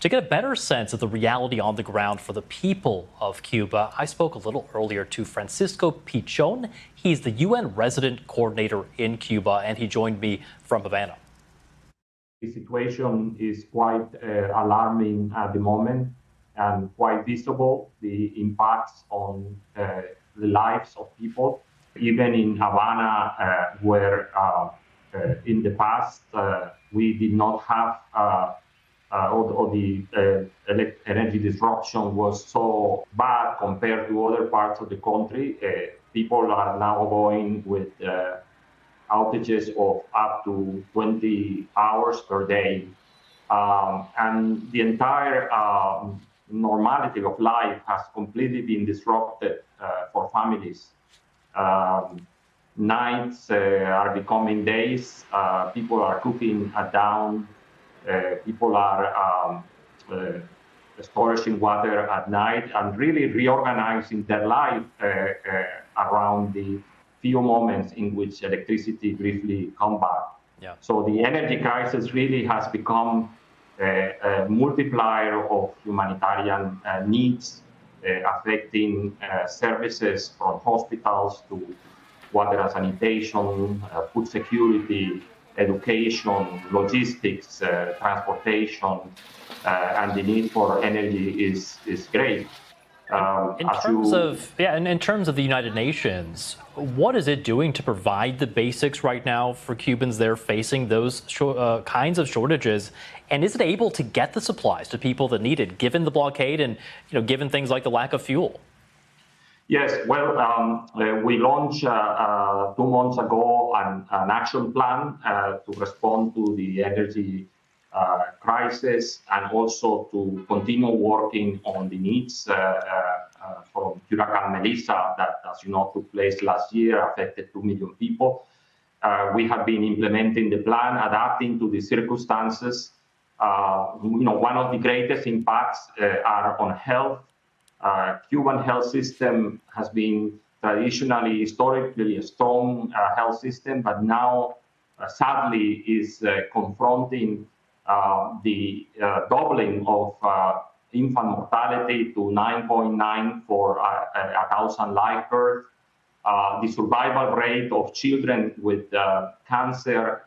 To get a better sense of the reality on the ground for the people of Cuba, I spoke a little earlier to Francisco Pichon. He's the UN resident coordinator in Cuba, and he joined me from Havana. The situation is quite alarming at the moment and quite visible, the impacts on the lives of people. Even in Havana, where in the past we did not have or the energy disruption was so bad compared to other parts of the country, people are now going with outages of up to 20 hours per day. And the entire normality of life has completely been disrupted for families. Nights are becoming days. People are cooking at dawn. People are storing water at night and really reorganizing their life around the few moments in which electricity briefly come back. Yeah. So the energy crisis really has become a multiplier of humanitarian needs, affecting services from hospitals to water and sanitation, food security, education, logistics, transportation, and the need for energy is great. In terms of the United Nations, what is it doing to provide the basics right now for Cubans there facing those kinds of shortages? And is it able to get the supplies to people that need it, given the blockade and given things like the lack of fuel? Yes, well, we launched 2 months ago an action plan to respond to the energy crisis and also to continue working on the needs from Hurricane Melissa that, as you know, took place last year, affected 2 million people. We have been implementing the plan, adapting to the circumstances. One of the greatest impacts are on health. Cuban health system has been traditionally, historically a strong health system, but now sadly is confronting the doubling of infant mortality to 9.9 for 1,000 live births. The survival rate of children with cancer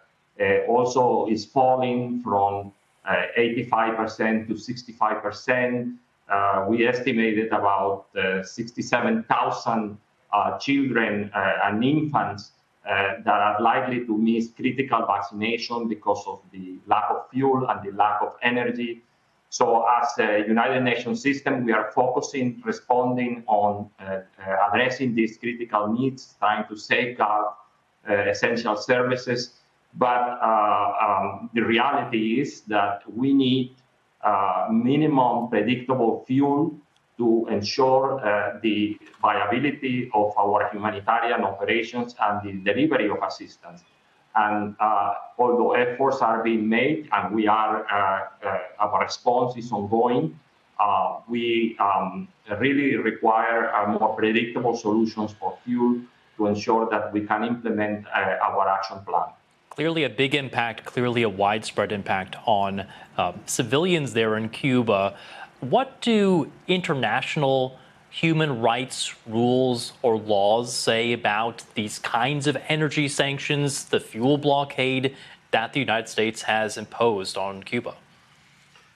also is falling from 85% to 65%. We estimated about 67,000 children and infants that are likely to miss critical vaccination because of the lack of fuel and the lack of energy. So as a United Nations system, we are focusing, responding on addressing these critical needs, trying to safeguard essential services. But the reality is that we need minimum predictable fuel to ensure the viability of our humanitarian operations and the delivery of assistance. And although efforts are being made and our response is ongoing, we really require more predictable solutions for fuel to ensure that we can implement our action plan. Clearly a big impact, clearly a widespread impact on civilians there in Cuba. What do international human rights rules or laws say about these kinds of energy sanctions, the fuel blockade that the United States has imposed on Cuba?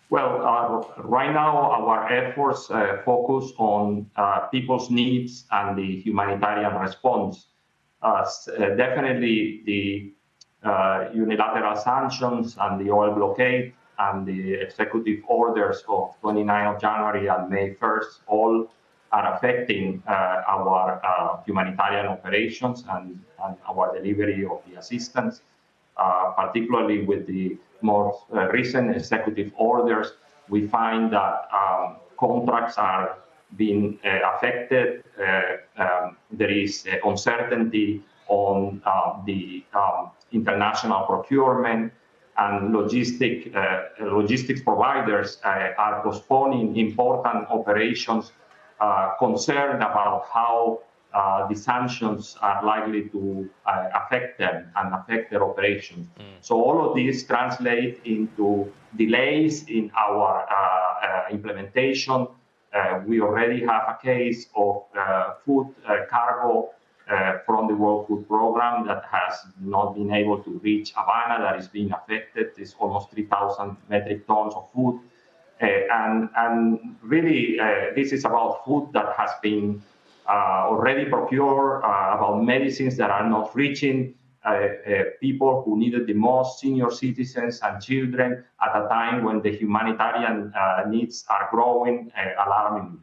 Well, right now our efforts focus on people's needs and the humanitarian response. Definitely the unilateral sanctions and the oil blockade and the executive orders of 29th of January and May 1st all are affecting our humanitarian operations and our delivery of the assistance, particularly with the more recent executive orders. We find that contracts are being affected. There is uncertainty on the international procurement, and logistics providers are postponing important operations, concerned about how the sanctions are likely to affect them and affect their operations. So all of this translate into delays in our implementation. We already have a case of food cargo from the World Food Program that has not been able to reach Havana, that is being affected. It's almost 3,000 metric tons of food. And really, this is about food that has been already procured, about medicines that are not reaching people who need it the most, senior citizens and children, at a time when the humanitarian needs are growing alarmingly.